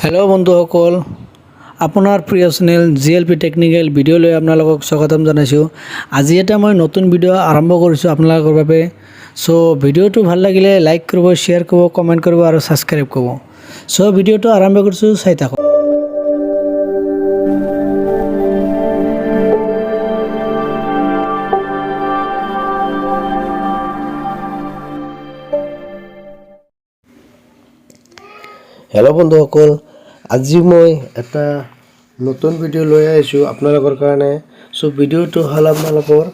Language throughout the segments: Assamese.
হেল্ল' বন্ধুসকল, আপোনাৰ প্ৰিয় চেনেল GLP টেকনিকেল ভিডিঅ'লৈ আপোনালোকক স্বাগতম জনাইছোঁ। আজি এটা মই নতুন ভিডিঅ' আৰম্ভ কৰিছোঁ আপোনালোকৰ বাবে। চ' ভিডিঅ'টো ভাল লাগিলে লাইক কৰিব, শ্বেয়াৰ কৰিব, কমেণ্ট কৰিব আৰু ছাবস্ক্ৰাইব কৰিব। চ' ভিডিঅ'টো আৰম্ভ কৰিছোঁ, চাই থাকক। হেল্ল' বন্ধুসকল, আজি মই এটা নতুন ভিডিঅ' লৈ আহিছোঁ আপোনালোকৰ কাৰণে। চ' ভিডিঅ'টো হ'ল আপোনালোকৰ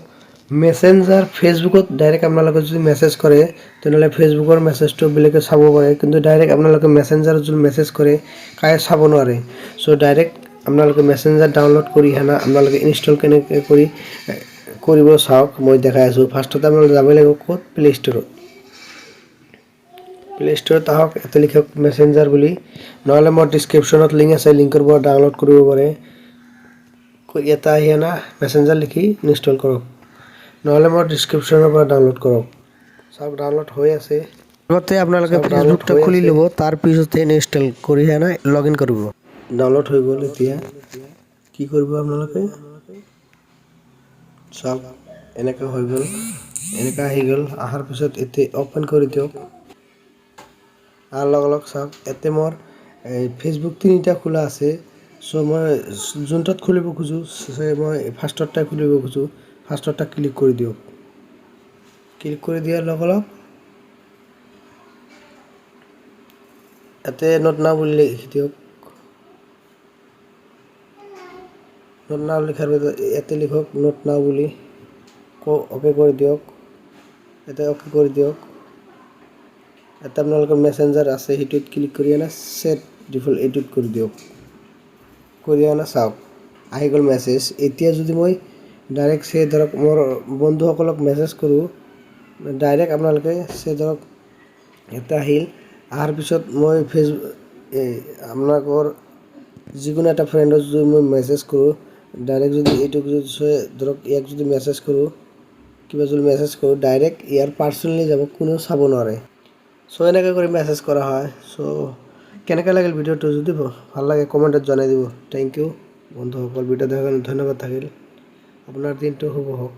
মেছেঞ্জাৰ ফেচবুকত ডাইৰেক্ট আপোনালোকে যদি মেছেজ কৰে তেনেহ'লে ফেচবুকৰ মেছেজটো বেলেগে চাব পাৰে, কিন্তু ডাইৰেক্ট আপোনালোকে মেছেঞ্জাৰত যদি মেছেজ কৰে কায়ে চাব নোৱাৰে। চ' ডাইৰেক্ট আপোনালোকে মেছেঞ্জাৰ ডাউনলোড কৰি আপোনালোকে ইনষ্টল কেনেকৈ কৰিব চাওক, মই দেখাই আছোঁ। ফাৰ্ষ্টতে আপোনালোকে যাব লাগিব ক'ত, প্লে ষ্ট'ৰত আহক, ইয়াতে লিখক মেছেঞ্জাৰ বুলি, নহ'লে মোৰ ডিছক্ৰিপশ্যনত লিংক আছে, লিংকৰ পৰা ডাউনলোড কৰিব পাৰে। ইয়াতে আহি মেছেঞ্জাৰ লিখি ইনষ্টল কৰক, নহ'লে মোৰ ডিছক্ৰিপশ্যনৰ পৰা ডাউনলোড কৰক। চাওক ডাউনলোড হৈ আছে। লগতে আপোনালোকে ফেচবুকটা খুলি ল'ব, তাৰপিছতে ইনষ্টল কৰি লগ ইন কৰিব। ডাউনলোড হৈ গ'ল। এতিয়া কি কৰিব আপোনালোকে, চাওক এনেকৈ হৈ গ'ল, এনেকৈ আহি গ'ল। অহাৰ পিছত এতিয়া অ'পেন কৰি দিয়ক। লগ চাওক ইয়াতে মোৰ ফেচবুক তিনিটা খোলা আছে। চ' মই যোনটাত খুলিব খোজোঁ মই ফাৰ্ষ্টৰটা খুলিব খোজোঁ, ফাৰ্ষ্টৰটা ক্লিক কৰি দিয়ক। ক্লিক কৰি দিয়াৰ লগ ইয়াতে নট নাও বুলি লিখি দিয়ক। নট নাও লিখাৰ পিছত ইয়াতে লিখক নট নাও বুলি, অ'কে কৰি দিয়ক। ইয়াতে অ'কে কৰি দিয়ক। এটা আপোনালোকৰ মেছেঞ্জাৰ আছে, সেইটোত ক্লিক কৰি ছেট ডিফল্ট এইটোত কৰি দিয়ক। কৰি চাওক আহি গ'ল মেছেজ। এতিয়া যদি মই ডাইৰেক্ট ধৰক মোৰ বন্ধুসকলক মেছেজ কৰোঁ, ডাইৰেক্ট আপোনালোকে ধৰক ইয়াতে আহিল। অহাৰ পিছত মই আপোনালোকৰ যিকোনো এটা ফ্ৰেণ্ডক যদি মই মেছেজ কৰোঁ, ডাইৰেক্ট যদি এইটোক যদি ধৰক ইয়াক যদি মেছেজ কৰোঁ, কিবা যদি মেছেজ কৰোঁ, ডাইৰেক্ট ইয়াৰ পাৰ্চনেলি যাব, কোনেও চাব নোৱাৰে। চ' এনেকৈ কৰি মেছেজ কৰা হয়। চ' কেনেকৈ লাগিল ভিডিঅ'টো, যদি ভাল লাগে কমেণ্টত জনাই দিব। থেংক ইউ বন্ধুসকল, ভিডিঅ' দেখাৰ কাৰণে ধন্যবাদ থাকিল। আপোনাৰ দিনটো শুভ হওক।